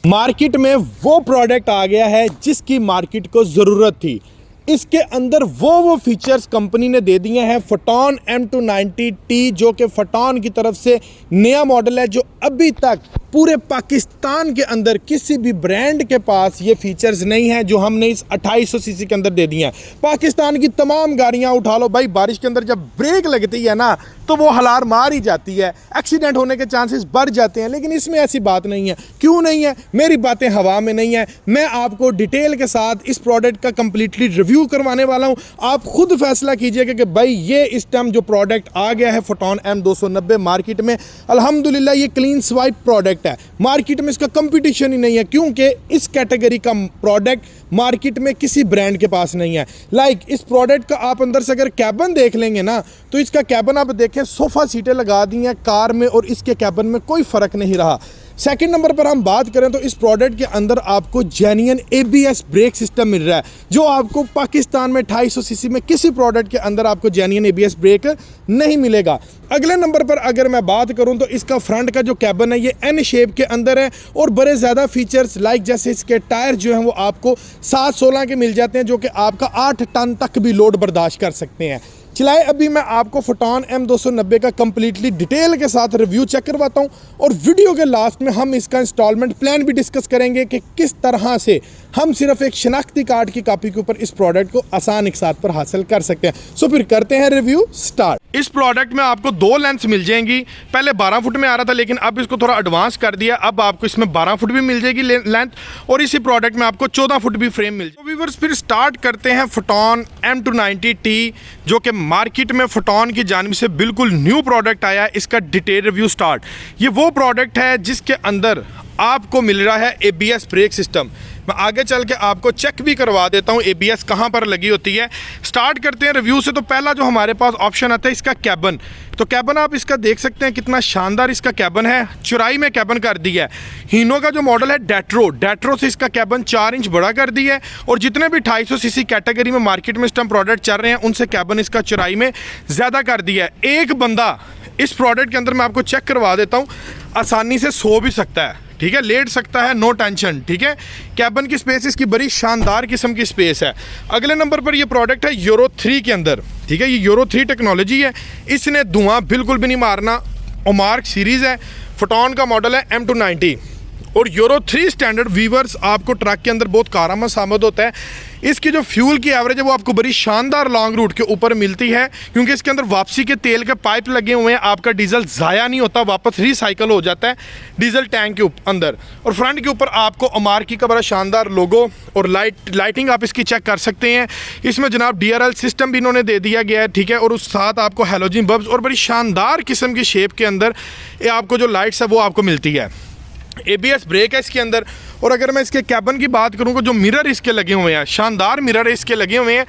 Market में वो product आ गया है जिसकी मार्केट को ज़रूरत थी। इसके अंदर वो फीचर्स कंपनी ने दे दिए हैं। फोटॉन M290T जो कि फोटॉन की तरफ से नया मॉडल है, जो अभी तक पूरे पाकिस्तान के अंदर किसी भी ब्रांड के पास ये फीचर्स नहीं है जो हमने इस 2800 सीसी के अंदर दे दिए हैं। पाकिस्तान की तमाम गाड़ियां उठा लो भाई, बारिश के अंदर जब ब्रेक लगती है ना तो वो हलार मार ही जाती है, एक्सीडेंट होने के चांसेस बढ़ जाते हैं। लेकिन इसमें ऐसी बात नहीं है। क्यों नहीं है? मेरी बातें हवा में नहीं है। मैं आपको डिटेल के साथ इस प्रोडक्ट का कंप्लीटली रिव्यू करवाने वाला हूं। आप खुद फैसला कीजिएगा कि भाई ये इस टाइम जो प्रोडक्ट आ गया है फोटॉन M290 मार्केट में, अल्हम्दुलिल्लाह ये क्लीन स्वाइप प्रोडक्ट है। मार्केट में इसका कंपटीशन ही नहीं है, क्योंकि इस कैटेगरी का प्रोडक्ट मार्केट में किसी ब्रांड के पास नहीं है। इस प्रोडक्ट का आप अंदर से अगर कैबिन देख लेंगे ना, तो इसका कैबिन आप देखें, सोफा सीटें लगा दी हैं कार में और इसके कैबिन में कोई फ़र्क नहीं रहा। सेकंड नंबर पर हम बात करें तो इस प्रोडक्ट के अंदर आपको जेन्युइन ABS ब्रेक सिस्टम मिल रहा है, जो आपको पाकिस्तान में 250 सीसी में किसी प्रोडक्ट के अंदर आपको जेन्युइन ABS ब्रेक नहीं मिलेगा। अगले नंबर पर अगर मैं बात करूं तो इसका फ्रंट का जो कैबिन है ये N शेप के अंदर है और बड़े ज़्यादा फीचर्स जैसे इसके टायर जो हैं वो आपको 7/16 के मिल जाते हैं, जो कि आपका 8 टन तक भी लोड बर्दाश्त कर सकते हैं। चलाए अभी मैं आपको फोटॉन M290 का कंप्लीटली डिटेल के साथ रिव्यू चेक करवाता हूं और वीडियो के लास्ट में हम इसका इंस्टॉलमेंट प्लान भी डिस्कस करेंगे कि किस तरह से हम सिर्फ एक शनाख्ती कार्ड की कॉपी के ऊपर इस प्रोडक्ट को आसान एक साथ पर हासिल कर सकते हैं। सो फिर करते हैं रिव्यू स्टार्ट। इस प्रोडक्ट में आपको 2 लेंथ्स मिल जाएंगी। पहले 12 फुट में आ रहा था, लेकिन अब इसको थोड़ा एडवांस कर दिया। अब आपको इसमें 12 फुट भी मिल जाएगी लेंथ और इसी प्रोडक्ट में आपको 14 फुट भी फ्रेम मिल जाएगी। व्यूअर्स फिर स्टार्ट करते हैं फोटॉन M290T, जो कि मार्केट में फोटॉन की जानिब से बिल्कुल न्यू प्रोडक्ट आया है। इसका डिटेल रिव्यू स्टार्ट। ये वो प्रोडक्ट है जिसके अंदर आपको मिल रहा है ABS ब्रेक सिस्टम। मैं आगे चल के आपको चेक भी करवा देता हूँ ABS कहाँ पर लगी होती है। स्टार्ट करते हैं रिव्यू से। तो पहला जो हमारे पास ऑप्शन आता है इसका कैबिन। तो कैबिन आप इसका देख सकते हैं, कितना शानदार इसका कैबिन है। चौड़ाई में कैबिन कर दी है। हीनो का जो मॉडल है डेट्रो से इसका कैबिन 4 इंच बड़ा कर दी है और जितने भी 250 सीसी कैटेगरी में मार्केट में इस टाइम प्रोडक्ट चल रहे हैं उनसे कैबिन इसका चौड़ाई में ज़्यादा कर दिया है। एक बंदा इस प्रोडक्ट के अंदर, मैं आपको चेक करवा देता हूँ, आसानी से सो भी सकता है, ठीक है, लेट सकता है, नो टेंशन, ठीक है। कैबिन की स्पेस इसकी बड़ी शानदार किस्म की स्पेस है। अगले नंबर पर ये प्रोडक्ट है यूरो 3 के अंदर, ठीक है। ये यूरो 3 टेक्नोलॉजी है, इसने धुआं बिल्कुल भी नहीं मारना। ओमार्क सीरीज़ है, फोटॉन का मॉडल है M290 और यूरो 3 स्टैंडर्ड व्यूअर्स आपको ट्रक के अंदर बहुत कारआमद साबित होता है। इसकी जो फ्यूल की एवरेज है वो आपको बड़ी शानदार लॉन्ग रूट के ऊपर मिलती है, क्योंकि इसके अंदर वापसी के तेल के पाइप लगे हुए हैं। आपका डीजल ज़ाया नहीं होता, वापस रिसाइकल हो जाता है डीजल टैंक के अंदर। और फ्रंट के ऊपर आपको ओमार्की का बड़ा शानदार लोगो और लाइटिंग आप इसकी चेक कर सकते हैं। इसमें जनाब DRL सिस्टम भी इन्होंने दे दिया गया है, ठीक है। और उस साथ आपको हैलोजन बल्ब्स और बड़ी शानदार किस्म की शेप के अंदर ये आपको जो लाइट्स है वो आपको मिलती है। ABS ब्रेक है इसके अंदर। और अगर मैं इसके कैबिन की बात करूँ, जो मिरर इसके लगे हुए हैं, शानदार मिरर इसके लगे हुए हैं।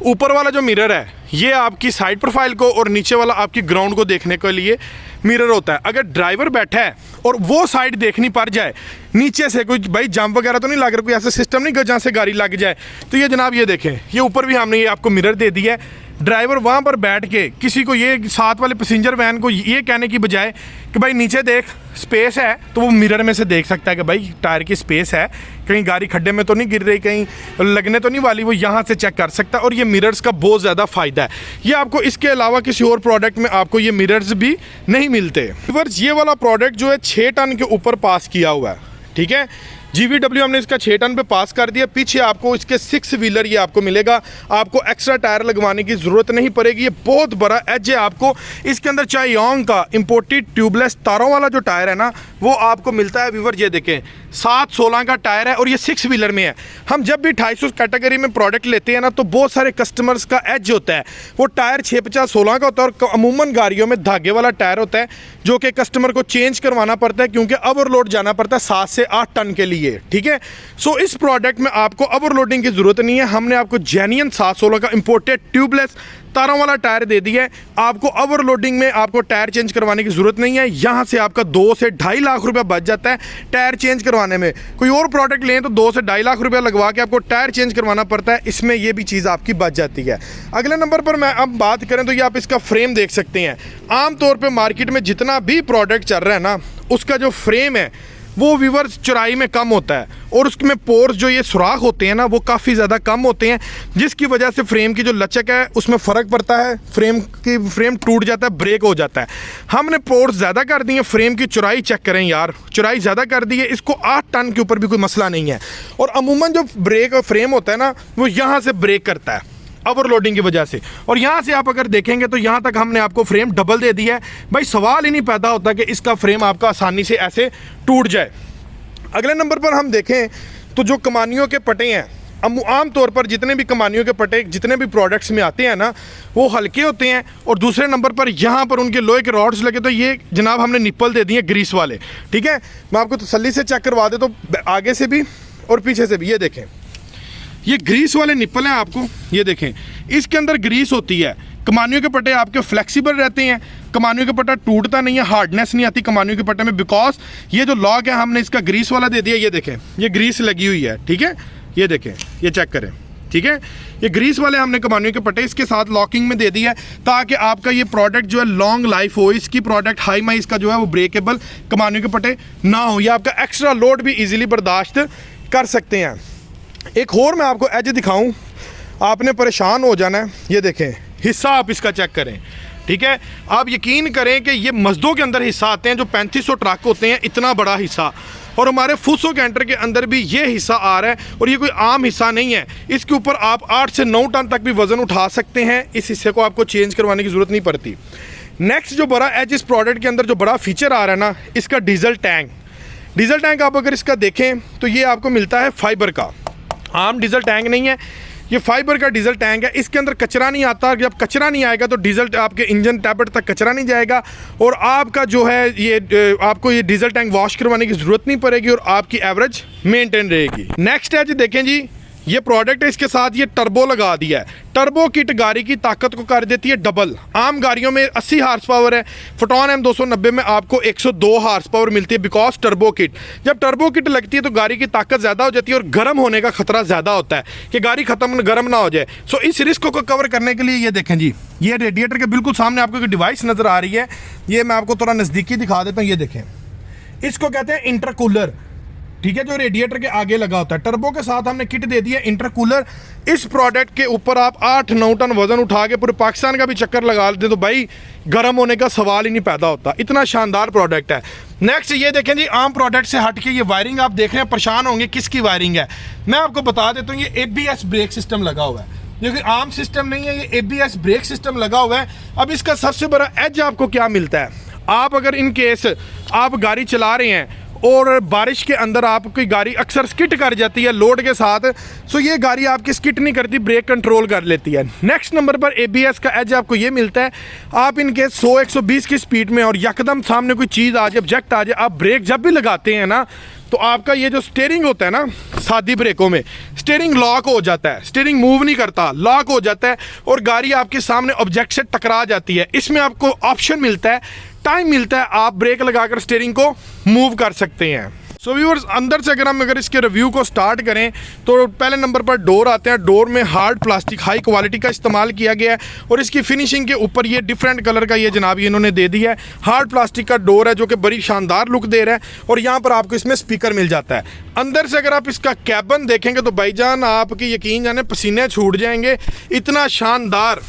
ऊपर वाला जो मिरर है ये आपकी साइड प्रोफाइल को और नीचे वाला आपकी ग्राउंड को देखने के लिए मिरर होता है। अगर ड्राइवर बैठा है और वो साइड देखनी पड़ जाए, नीचे से कोई भाई जंप वगैरह तो नहीं लग रहा, कोई ऐसा सिस्टम नहीं जहाँ से गाड़ी लग जाए, तो ये जनाब ये देखें, ये ऊपर भी हमने ये आपको मिरर दे दिया है। ड्राइवर वहाँ पर बैठ के किसी को ये साथ वाले पैसेंजर वैन को ये कहने की बजाय कि भाई नीचे देख स्पेस है, तो वो मिरर में से देख सकता है कि भाई टायर की स्पेस है, कहीं गाड़ी खड्डे में तो नहीं गिर रही, कहीं लगने तो नहीं वाली, वो यहाँ से चेक कर सकता है। और ये मिरर्स का बहुत ज़्यादा फ़ायदा है। ये आपको इसके अलावा किसी और प्रोडक्ट में आपको ये मिरर्स भी नहीं मिलते। ये वाला प्रोडक्ट जो है 6 टन के ऊपर पास किया हुआ है, ठीक है। GVW हमने इसका 6 टन पे पास कर दिया। पीछे आपको इसके 6 व्हीलर ये आपको मिलेगा। आपको एक्स्ट्रा टायर लगवाने की ज़रूरत नहीं पड़ेगी। ये बहुत बड़ा एज है आपको। इसके अंदर चायोंग का इंपोर्टेड ट्यूबलेस तारों वाला जो टायर है ना, वो आपको मिलता है। व्यूअर ये देखें, 7/16 का टायर है और ये 6 व्हीलर में है। हम जब भी 250 कैटेगरी में प्रोडक्ट लेते हैं ना, तो बहुत सारे कस्टमर्स का एज होता है, वो टायर 6/50-16 का होता है और अमूमन गाड़ियों में धागे वाला टायर होता है, जो कि कस्टमर को चेंज करवाना पड़ता है, क्योंकि ओवरलोड जाना पड़ता है 7 से 8 टन के लिए, ठीक है। सो इस प्रोडक्ट में आपको ओवरलोडिंग की ज़रूरत नहीं है। हमने आपको जेन्युइन 7/16 का इंपोर्टेड ट्यूबलेस तारों वाला टायर दे दिया है। आपको ओवरलोडिंग में आपको टायर चेंज करवाने की ज़रूरत नहीं है। यहाँ से आपका 2 से 2.5 लाख रुपया बच जाता है टायर चेंज करवाने में। कोई और प्रोडक्ट लें तो 2 से 2.5 लाख रुपया लगवा के आपको टायर चेंज करवाना पड़ता है, इसमें ये भी चीज़ आपकी बच जाती है। अगले नंबर पर मैं अब बात करें तो ये आप इसका फ्रेम देख सकते हैं। आमतौर पर मार्केट में जितना भी प्रोडक्ट चल रहा है ना, उसका जो फ्रेम है वो व्यूअर्स चौड़ाई में कम होता है और उसमें पोर्स जो ये सुराख होते हैं ना वो काफ़ी ज़्यादा कम होते हैं, जिसकी वजह से फ्रेम की जो लचक है उसमें फ़र्क पड़ता है, फ्रेम टूट जाता है, ब्रेक हो जाता है। हमने पोर्स ज़्यादा कर दिए, फ्रेम की चौड़ाई चेक करें यार, चौड़ाई ज़्यादा कर दी है, इसको 8 टन के ऊपर भी कोई मसला नहीं है। और अमूमन जो ब्रेक और फ्रेम होता है ना वो यहाँ से ब्रेक करता है ओवरलोडिंग की वजह से, और यहाँ से आप अगर देखेंगे तो यहाँ तक हमने आपको फ्रेम डबल दे दिया है। भाई सवाल ही नहीं पैदा होता कि इसका फ्रेम आपका आसानी से ऐसे टूट जाए। अगले नंबर पर हम देखें तो जो कमानियों के पटे हैं, आम तौर पर जितने भी कमानियों के पटे जितने भी प्रोडक्ट्स में आते हैं ना वो हल्के होते हैं, और दूसरे नंबर पर यहाँ पर उनके लोहे के रॉड्स लगे, तो ये जनाब हमने निप्पल दे दिए ग्रीस वाले। ठीक है, मैं आपको तसल्ली से चेक करवा दे तो आगे से भी और पीछे से भी, ये देखें ये ग्रीस वाले निप्पल हैं आपको, ये देखें इसके अंदर ग्रीस होती है। कमानियों के पट्टे आपके फ्लेक्सिबल रहते हैं, कमानियों का पट्टा टूटता नहीं है, हार्डनेस नहीं आती कमानियों के पट्टे में, बिकॉज ये जो लॉक है हमने इसका ग्रीस वाला दे दिया। ये देखें ये ग्रीस लगी हुई है, ठीक है, ये देखें, ये चेक करें, ठीक है, ये ग्रीस वाले हमने कमानियों के पट्टे इसके साथ लॉकिंग में दे दिया है ताकि आपका ये प्रोडक्ट जो है लॉन्ग लाइफ हो, इसकी प्रोडक्ट हाई माई इसका जो है वो ब्रेकेबल कमानियों के पट्टे ना हो, या आपका एक्स्ट्रा लोड भी इजीली बर्दाश्त कर सकते हैं। एक और मैं आपको एज दिखाऊं, आपने परेशान हो जाना है। ये देखें हिस्सा आप इसका चेक करें, ठीक है, आप यकीन करें कि ये मजदों के अंदर हिस्सा आते हैं जो 3500 ट्रक होते हैं, इतना बड़ा हिस्सा, और हमारे फूसो कैंटर के अंदर भी ये हिस्सा आ रहा है, और ये कोई आम हिस्सा नहीं है। इसके ऊपर आप 8 से 9 टन तक भी वज़न उठा सकते हैं, इस हिस्से को आपको चेंज करवाने की ज़रूरत नहीं पड़ती। नेक्स्ट जो बड़ा एज इस प्रोडक्ट के अंदर जो बड़ा फीचर आ रहा है ना, इसका डीजल टैंक। डीजल टैंक आप अगर इसका देखें तो ये आपको मिलता है फाइबर का, आम डीजल टैंक नहीं है, ये फाइबर का डीजल टैंक है। इसके अंदर कचरा नहीं आता, जब कचरा नहीं आएगा तो डीजल आपके इंजन टैबलेट तक कचरा नहीं जाएगा, और आपका जो है ये आपको ये डीजल टैंक वॉश करवाने की ज़रूरत नहीं पड़ेगी, और आपकी एवरेज मेंटेन रहेगी। नेक्स्ट है जी, देखें जी ये प्रोडक्ट है, इसके साथ ये टर्बो लगा दिया है। टर्बो किट गाड़ी की ताकत को कर देती है डबल। आम गाड़ियों में 80 हार्स पावर है, फोटोन M290 में आपको 102 हार्स पावर मिलती है बिकॉज टर्बो किट। जब टर्बो किट लगती है तो गाड़ी की ताकत ज़्यादा हो जाती है और गर्म होने का खतरा ज़्यादा होता है कि गाड़ी खत्म गर्म ना हो जाए। सो इस रिस्क को कवर करने के लिए ये देखें जी, ये रेडिएटर के बिल्कुल सामने आपको एक डिवाइस नज़र आ रही है, ये मैं आपको थोड़ा नज़दीकी दिखा देता हूँ। ये देखें, इसको कहते हैं इंटरकूलर, ठीक है, जो रेडिएटर के आगे लगा होता है। टर्बो के साथ हमने किट दे दी है इंटरकूलर। इस प्रोडक्ट के ऊपर आप 8-9 टन वजन उठा के पूरे पाकिस्तान का भी चक्कर लगा लेते तो भाई गर्म होने का सवाल ही नहीं पैदा होता, इतना शानदार प्रोडक्ट है। नेक्स्ट ये देखें जी, आम प्रोडक्ट से हट के ये वायरिंग आप देख रहे हैं, परेशान होंगे किसकी वायरिंग है, मैं आपको बता देता हूँ। ये ABS ब्रेक सिस्टम लगा हुआ है, जो कि आम सिस्टम नहीं है, ये ABS ब्रेक सिस्टम लगा हुआ है। अब इसका सबसे बड़ा एज आपको क्या मिलता है, आप अगर इन केस आप गाड़ी चला रहे हैं और बारिश के अंदर आपकी गाड़ी अक्सर स्किट कर जाती है लोड के साथ, सो ये गाड़ी आपकी स्किट नहीं करती, ब्रेक कंट्रोल कर लेती है। नेक्स्ट नंबर पर ABS का एज आपको ये मिलता है, आप इनके 100-120 की स्पीड में और यकदम सामने कोई चीज़ आ जाए, ऑब्जेक्ट आ जाए, आप ब्रेक जब भी लगाते हैं ना तो आपका ये जो स्टीयरिंग होता है ना, सादी ब्रेकों में स्टीयरिंग लॉक हो जाता है, स्टीयरिंग मूव नहीं करता, लॉक हो जाता है और गाड़ी आपके सामने ऑब्जेक्ट से टकरा जाती है। इसमें आपको ऑप्शन मिलता है, टाइम मिलता है, आप ब्रेक लगाकर स्टीयरिंग को मूव कर सकते हैं। सो व्यूअर्स, अंदर से अगर इसके रिव्यू को स्टार्ट करें तो पहले नंबर पर डोर आते हैं। डोर में हार्ड प्लास्टिक हाई क्वालिटी का इस्तेमाल किया गया है और इसकी फिनिशिंग के ऊपर ये डिफरेंट कलर का ये जनाब ये इन्होंने दे दिया है। हार्ड प्लास्टिक का डोर है जो कि बड़ी शानदार लुक दे रहा है और यहाँ पर आपको इसमें स्पीकर मिल जाता है। अंदर से अगर आप इसका कैबिन देखेंगे तो भाईजान आपकी यकीन जाने पसीने छूट जाएंगे, इतना शानदार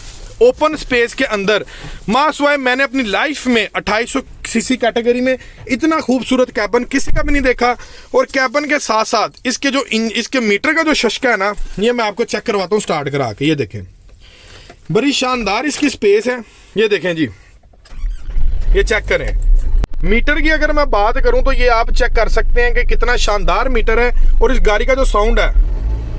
ओपन स्पेस के अंदर मासवाए मैंने अपनी लाइफ में 2800 सीसी कैटेगरी में इतना खूबसूरत कैबिन किसी का भी नहीं देखा। और कैबिन के साथ साथ इसके जो इसके मीटर का जो शशका है ना, ये मैं आपको चेक करवाता हूँ स्टार्ट करा के। ये देखें, बड़ी शानदार इसकी स्पेस है। ये देखें जी, ये चेक करें। मीटर की अगर मैं बात करूं तो ये आप चेक कर सकते हैं कि कितना शानदार मीटर है और इस गाड़ी का जो साउंड है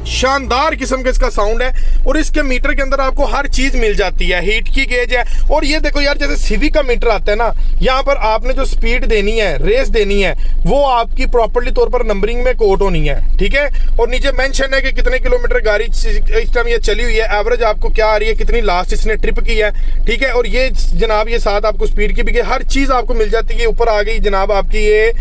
शानदार किस्म का इसका साउंड है और इसके मीटर के अंदर आपको हर चीज मिल जाती है। हीट की गेज है और ये देखो यार, जैसे सीवी का मीटर आता है ना, यहाँ पर आपने जो स्पीड देनी है, रेस देनी है, वो आपकी प्रॉपर्ली तौर पर नंबरिंग में कोट होनी है, ठीक है। और नीचे मेंशन है कि कितने किलोमीटर गाड़ी इस टाइम ये चली हुई है, एवरेज आपको क्या आ रही है, कितनी लास्ट इसने ट्रिप की है, ठीक है। और ये जनाब ये साथ आपको स्पीड की भी हर चीज आपको मिल जाती है। ऊपर आ गई जनाब आपकी ये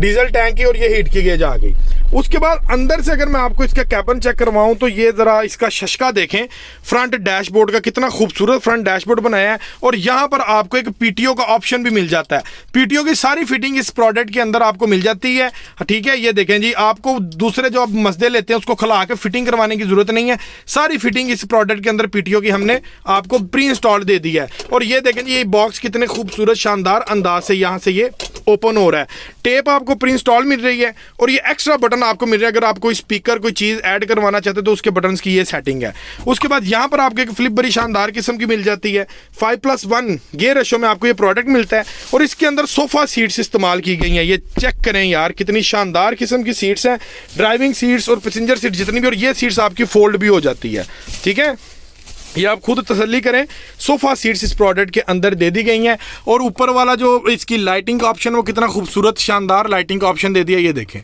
डीजल टैंक की और ये हीट की गेज आ गई। उसके बाद अंदर से अगर मैं आपको इसका कैबिन चेक करवाऊं तो ये ज़रा इसका शशका देखें, फ्रंट डैशबोर्ड का कितना खूबसूरत फ्रंट डैशबोर्ड बनाया है। और यहाँ पर आपको एक पीटीओ का ऑप्शन भी मिल जाता है। पीटीओ की सारी फिटिंग इस प्रोडक्ट के अंदर आपको मिल जाती है, ठीक है। ये देखें जी, आपको दूसरे जो आप मसदे लेते हैं उसको खला के फिटिंग करवाने की जरूरत नहीं है, सारी फिटिंग इस प्रोडक्ट के अंदर पीटीओ की हमने आपको प्री इंस्टॉल दे दी है। और ये देखें जी, ये बॉक्स कितने खूबसूरत शानदार अंदाज से यहाँ से ये ओपन हो रहा है। टेप आपको प्री इंस्टॉल मिल रही है और ये एक्स्ट्रा बटन आपको मिल रहा है। अगर आप कोई स्पीकर कोई चीज़ ऐड करवाना चाहते हैं तो उसके बटन्स की ये सेटिंग है। उसके बाद यहाँ पर आपको एक फ्लिप बड़ी शानदार किस्म की मिल जाती है। 5+1 गियर रेशो में आपको ये प्रोडक्ट मिलता है और इसके अंदर सोफा सीट्स इस्तेमाल की गई हैं। ये चेक करें यार, कितनी शानदार किस्म की सीट्स हैं, ड्राइविंग सीट्स और पैसेंजर सीट जितनी भी। और ये सीट्स आपकी फोल्ड भी हो जाती है, ठीक है। ये आप खुद तसल्ली करें, सोफ़ा सीट्स इस प्रोडक्ट के अंदर दे दी गई हैं। और ऊपर वाला जो इसकी लाइटिंग का ऑप्शन, वो कितना खूबसूरत शानदार लाइटिंग का ऑप्शन दे दिया, ये देखें,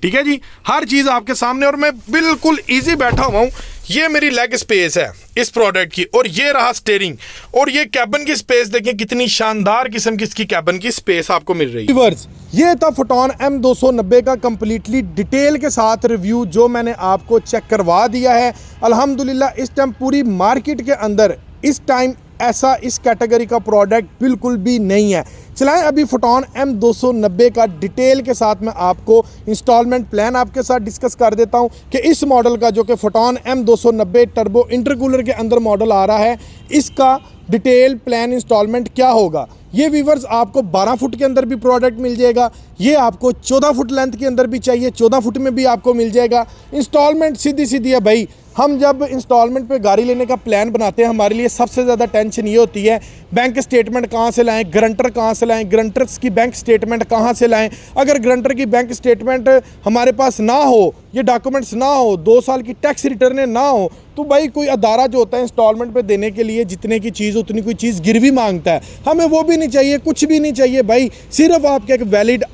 ठीक है जी। हर चीज़ आपके सामने और मैं बिल्कुल इजी बैठा हुआ हूँ। ये मेरी लेग स्पेस है इस प्रोडक्ट की और ये रहा स्टीयरिंग और ये कैबिन की स्पेस देखें, कितनी शानदार किस्म की इसकी कैबिन की स्पेस आपको मिल रही है। ये था फोटॉन M290 का कंप्लीटली डिटेल के साथ रिव्यू जो मैंने आपको चेक करवा दिया है। अल्हम्दुलिल्लाह इस टाइम पूरी मार्केट के अंदर इस टाइम ऐसा इस कैटेगरी का प्रोडक्ट बिल्कुल भी नहीं है। चलाएं अभी फोटॉन M290 का डिटेल के साथ मैं आपको इंस्टॉलमेंट प्लान आपके साथ डिस्कस कर देता हूं कि इस मॉडल का जो कि फोटॉन M290 टर्बो इंटरकूलर के अंदर मॉडल आ रहा है, इसका डिटेल प्लान इंस्टॉलमेंट क्या होगा। ये व्यूवर्स आपको 12 फुट के अंदर भी प्रोडक्ट मिल जाएगा, ये आपको 14 फुट लेंथ के अंदर भी चाहिए 14 फुट में भी आपको मिल जाएगा। इंस्टॉलमेंट सीधी सीधी है भाई। हम जब इंस्टॉलमेंट पे गाड़ी लेने का प्लान बनाते हैं, हमारे लिए सबसे ज़्यादा टेंशन ये होती है बैंक स्टेटमेंट कहाँ से लाएं, गारंटर कहाँ से लाएं, गारंटर्स की बैंक स्टेटमेंट कहाँ से लाएं। अगर गारंटर की बैंक स्टेटमेंट हमारे पास ना हो, ये डॉक्यूमेंट्स ना हो, 2 साल की टैक्स रिटर्नें ना हो, तो भाई कोई अदारा जो होता है इंस्टॉलमेंट पे देने के लिए जितने की चीज़ उतनी कोई चीज़ गिरवी मांगता है। हमें वो भी नहीं चाहिए, कुछ भी नहीं चाहिए भाई, सिर्फ आपके एक वैलिड